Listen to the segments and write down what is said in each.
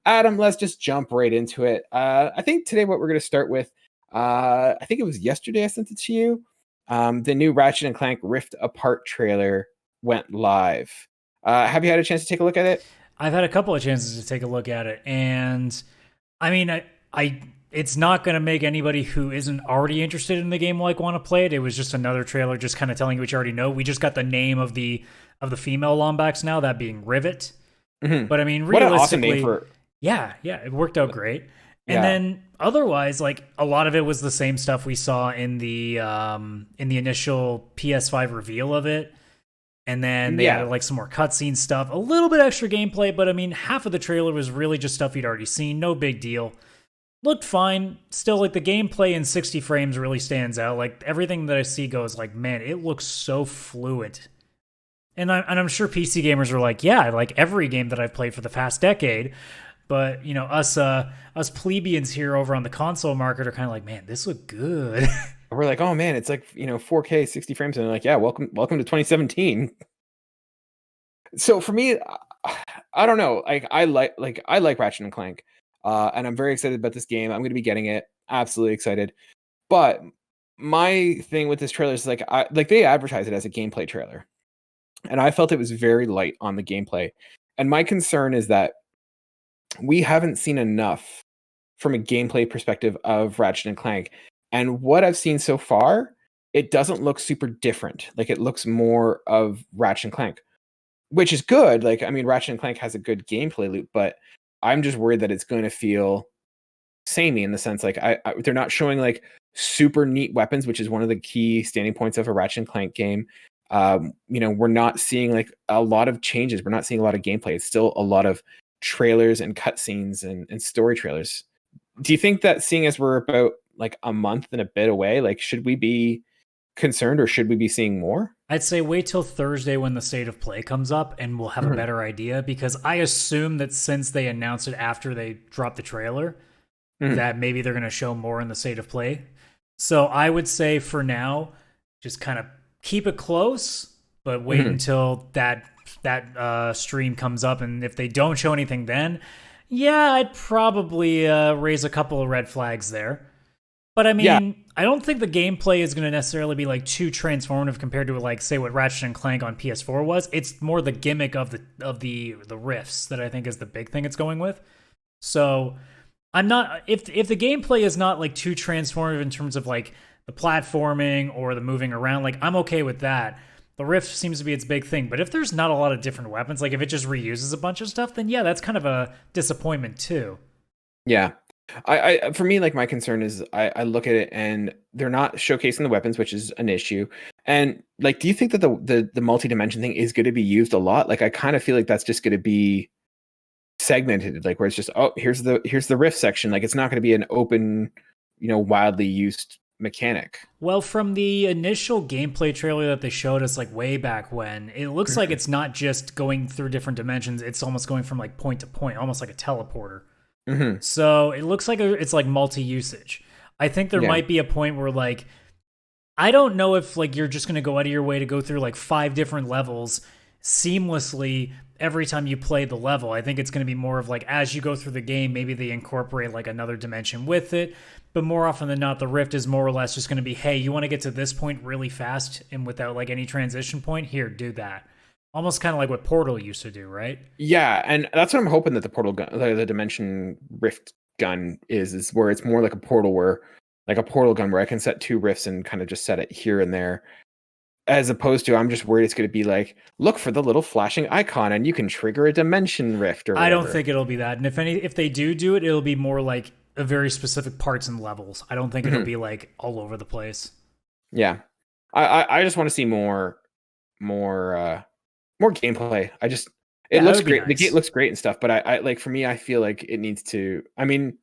Adam, let's just jump right into it. I think today what we're going to start with, I think it was yesterday I sent it to you. The new Ratchet and Clank Rift Apart trailer went live. Have you had a chance to take a look at it? I've had a couple of chances to take a look at it, and I mean, it's not going to make anybody who isn't already interested in the game like want to play it. It was just another trailer, just kind of telling you what you already know. We just got the name of the female Lombax now, that being Rivet. Mm-hmm. But I mean, what an awesome name for. Yeah, it worked out great. And Yeah. then otherwise, like a lot of it was the same stuff we saw in the initial PS5 reveal of it. And then they added like some more cutscene stuff, a little bit extra gameplay, but I mean, half of the trailer was really just stuff you'd already seen. No big deal. Looked fine. Still, like the gameplay in 60 frames really stands out. Like everything that I see goes like, man, it looks so fluid. And I'm sure PC gamers are like, yeah, like every game that I've played for the past decade. But you know, us plebeians here over on the console market are kind of like, man, this looked good. We're like, oh man, it's like 4K 60 frames, and they're like, yeah, welcome to 2017. So for me, I don't know. I like Ratchet and Clank, and I'm very excited about this game. I'm going to be getting it. Absolutely excited. But my thing with this trailer is like they advertise it as a gameplay trailer, and I felt it was very light on the gameplay. And my concern is that we haven't seen enough from a gameplay perspective of Ratchet and Clank. And what I've seen so far, it doesn't look super different. Like it looks more of Ratchet and Clank, which is good. Like, I mean, Ratchet and Clank has a good gameplay loop, but I'm just worried that it's going to feel samey in the sense like they're not showing like super neat weapons, which is one of the key standing points of a Ratchet and Clank game. We're not seeing like a lot of changes. We're not seeing a lot of gameplay. It's still a lot of trailers and cutscenes and story trailers. Do you think that seeing as we're about like a month and a bit away, like should we be concerned or should we be seeing more? I'd say wait till Thursday when the state of play comes up and we'll have a better idea, because I assume that since they announced it after they dropped the trailer, that maybe they're going to show more in the state of play. So I would say for now, just kind of keep it close, but wait until that stream comes up. And if they don't show anything then, yeah, I'd probably raise a couple of red flags there. But I mean, I don't think the gameplay is going to necessarily be like too transformative compared to like say what Ratchet and Clank on PS4 was. It's more the gimmick of the rifts that I think is the big thing it's going with. So I'm not, if the gameplay is not like too transformative in terms of like the platforming or the moving around, like I'm okay with that. The rift seems to be its big thing, but if there's not a lot of different weapons, like if it just reuses a bunch of stuff, then yeah, that's kind of a disappointment too. Yeah. I for me, like my concern is I look at it and they're not showcasing the weapons, which is an issue. And like, do you think that the multi-dimension thing is going to be used a lot? Like, I kind of feel like that's just going to be segmented, like where it's just, oh, here's the rift section. Like, it's not going to be an open, wildly used mechanic. Well, from the initial gameplay trailer that they showed us like way back when, it looks like it's not just going through different dimensions. It's almost going from like point to point, almost like a teleporter. So it looks like it's like multi-usage. I think there might be a point where like, I don't know if like you're just going to go out of your way to go through like 5 different levels seamlessly every time you play the level. I think it's going to be more of like, as you go through the game, maybe they incorporate like another dimension with it. But more often than not, the rift is more or less just going to be, hey, you want to get to this point really fast and without like any transition point? Here, do that. Almost kind of like what Portal used to do, right? Yeah, and that's what I'm hoping that the portal gun, the dimension rift gun is where it's more like a portal gun where I can set 2 rifts and kind of just set it here and there. As opposed to, I'm just worried it's going to be like, look for the little flashing icon and you can trigger a dimension rift or whatever. I don't think it'll be that. And if they do it, it'll be more like a very specific parts and levels. I don't think it'll be like all over the place. Yeah. I just want to see more gameplay. It looks great. Nice. The gate looks great and stuff, but I like, for me, I feel like it needs to, I mean,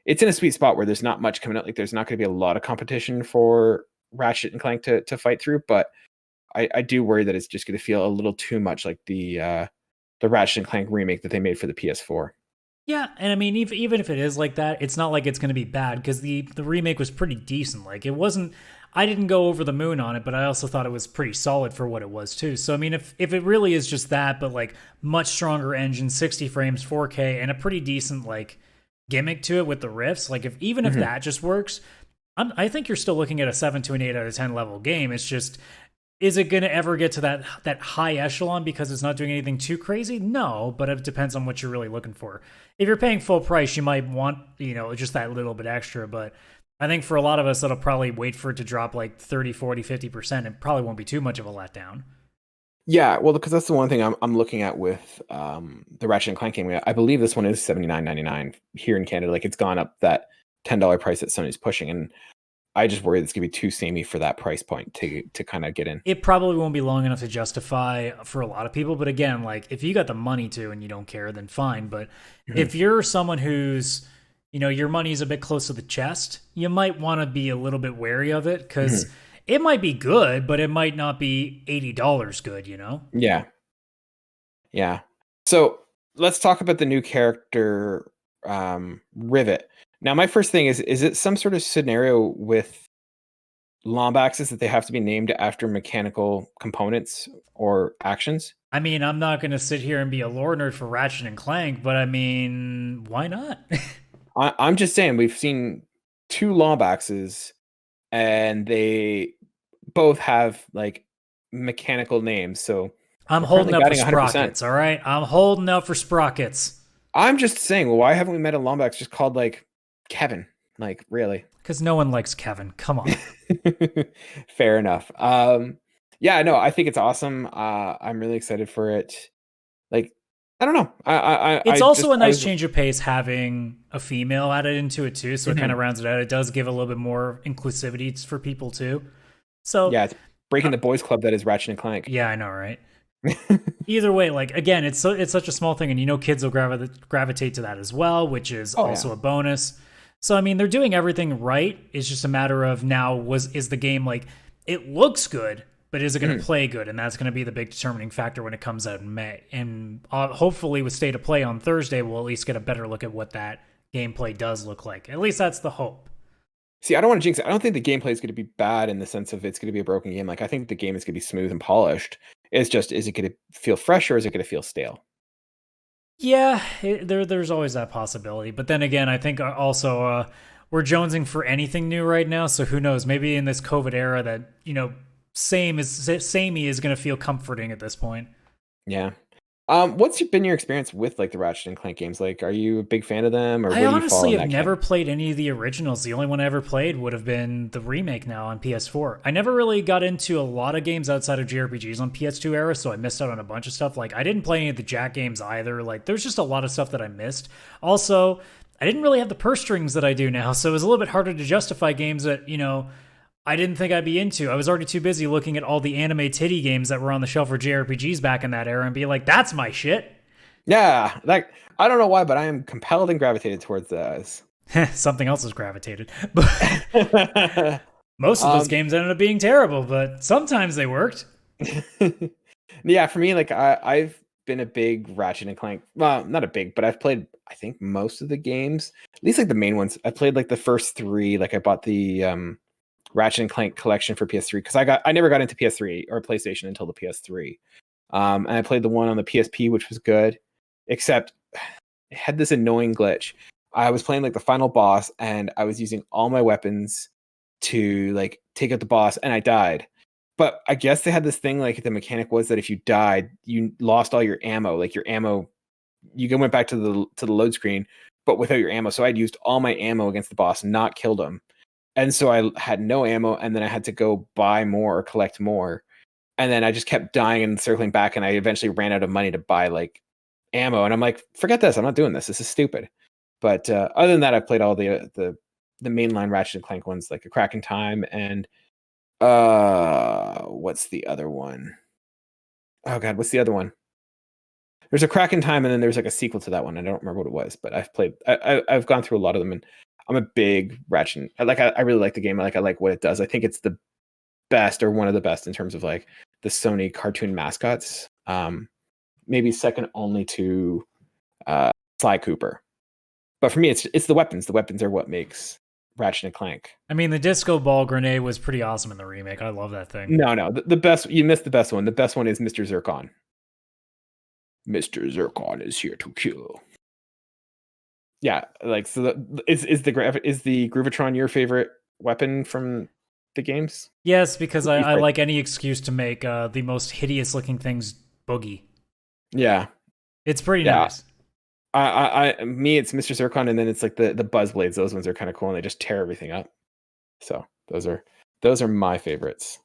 it's in a sweet spot where there's not much coming out. Like there's not going to be a lot of competition for Ratchet and Clank to fight through, but I do worry that it's just going to feel a little too much like the Ratchet and Clank remake that they made for the PS4. Yeah, and I mean, even if it is like that, it's not like it's going to be bad, because the remake was pretty decent. Like, it wasn't, I didn't go over the moon on it, but I also thought it was pretty solid for what it was too. So I mean, if it really is just that, but like much stronger engine, 60 frames, 4K, and a pretty decent like gimmick to it with the riffs, like if Mhm. that just works, I think you're still looking at a 7 to an 8 out of 10 level game. It's just, is it going to ever get to that high echelon because it's not doing anything too crazy? No, but it depends on what you're really looking for. If you're paying full price, you might want, just that little bit extra, but I think for a lot of us that'll probably wait for it to drop like 30, 40, 50%. It probably won't be too much of a letdown. Yeah, well, because that's the one thing I'm looking at with the Ratchet and Clank game. I believe this one is $79.99 here in Canada. Like it's gone up that $10 price that Sony's pushing, and I just worry it's gonna be too samey for that price point to kind of get in. It probably won't be long enough to justify for a lot of people, but again, like if you got the money to and you don't care, then fine. But Mhm. if you're someone who's, your money's a bit close to the chest, you might want to be a little bit wary of it because Mhm. it might be good, but it might not be $80 good. Yeah, yeah. So let's talk about the new character, Rivet. Now, my first thing is it some sort of scenario with Lombaxes that they have to be named after mechanical components or actions? I mean, I'm not going to sit here and be a lore nerd for Ratchet and Clank, but I mean, why not? I'm just saying we've seen two Lombaxes and they both have like mechanical names. So I'm we're holding currently up for batting 100%. sprockets, all right? I'm holding up for sprockets. I'm just saying, well, why haven't we met a Lombax just called like Kevin? Like, really? Because no one likes Kevin. Come on. Fair enough. Yeah, no, I think it's awesome. I'm really excited for it. Like, I don't know. It's also a I nice was, change of pace having a female added into it too, so it kind mhm. of rounds it out. It does give a little bit more inclusivity for people too. So, Yeah, it's breaking uh, the boys club that is Ratchet and Clank. yeah, I know, right? Either way, like again, it's such a small thing, and kids will gravitate to that as well, which is Oh yeah. also a bonus. So I mean, they're doing everything right. It's just a matter of now is the game like it looks good, but is it going to Mhm. play good? And that's going to be the big determining factor when it comes out in May. And hopefully, with State of Play on Thursday, we'll at least get a better look at what that gameplay does look like. At least that's the hope. See, I don't want to jinx it. I don't think the gameplay is going to be bad in the sense of it's going to be a broken game. Like, I think the game is going to be smooth and polished. It's just, is it going to feel fresh or is it going to feel stale? Yeah, there's always that possibility. But then again, I think also we're jonesing for anything new right now. So who knows? Maybe in this COVID era, that samey is going to feel comforting at this point. Yeah. Been your experience with like the Ratchet and Clank games? Like, are you a big fan of them, or I where do you fall honestly in have that never camp? played any of the originals. The only one I ever played would have been the remake now on PS4. I never really got into a lot of games outside of JRPGs on PS2 era, so I missed out on a bunch of stuff. Like I didn't play any of the Jack games either. Like there's just a lot of stuff that I missed. Also, I didn't really have the purse strings that I do now, so it was a little bit harder to justify games that, I didn't think I'd be into. I was already too busy looking at all the anime titty games that were on the shelf for JRPGs back in that era and be like, that's my shit. Yeah, like I don't know why, but I am compelled and gravitated towards those. Something else has gravitated. But most of those um, games ended up being terrible, but sometimes they worked. yeah, for me, like I've been a big Ratchet and Clank. Well, not a big, but I've played I think most of the games, at least like the main ones. I played like the first three. Like I bought the Ratchet and Clank collection for PS3 because I never got into PS3 or PlayStation until the PS3. And I played the one on the PSP, which was good, except it had this annoying glitch. I was playing like the final boss, and I was using all my weapons to like take out the boss, and I died. But I guess they had this thing like the mechanic was that if you died, you lost all your ammo. Like your ammo, went back to the load screen, but without your ammo. So I'd used all my ammo against the boss, not killed him, and so I had no ammo, and then I had to go buy more or collect more, and then I just kept dying and circling back, and I eventually ran out of money to buy like ammo, and I'm like, forget this, I'm not doing this. This is stupid. But other than that, I played all the mainline Ratchet and Clank ones, like A Crack in Time and what's the other one? Oh god, what's the other one? There's A Crack in Time, and then there's like a sequel to that one. I don't remember what it was, but I've gone through a lot of them, and I'm a big Ratchet. I really like the game. I like what it does. I think it's the best or one of the best in terms of like the Sony cartoon mascots. Maybe second only to Sly Cooper. But for me, it's the weapons. The weapons are what makes Ratchet and Clank. I mean, the disco ball grenade was pretty awesome in the remake. I love that thing. No, the best, you missed the best one. The best one is Mr. Zircon. Mr. Zircon is here to kill. Yeah, like, so is the Groovatron your favorite weapon from the games? Yes, because I like any excuse to make the most hideous looking things boogie. Yeah, it's pretty nice. Me, it's Mr. Zircon, and then it's like the Buzz Blades. Those ones are kind of cool, and they just tear everything up. So those are my favorites.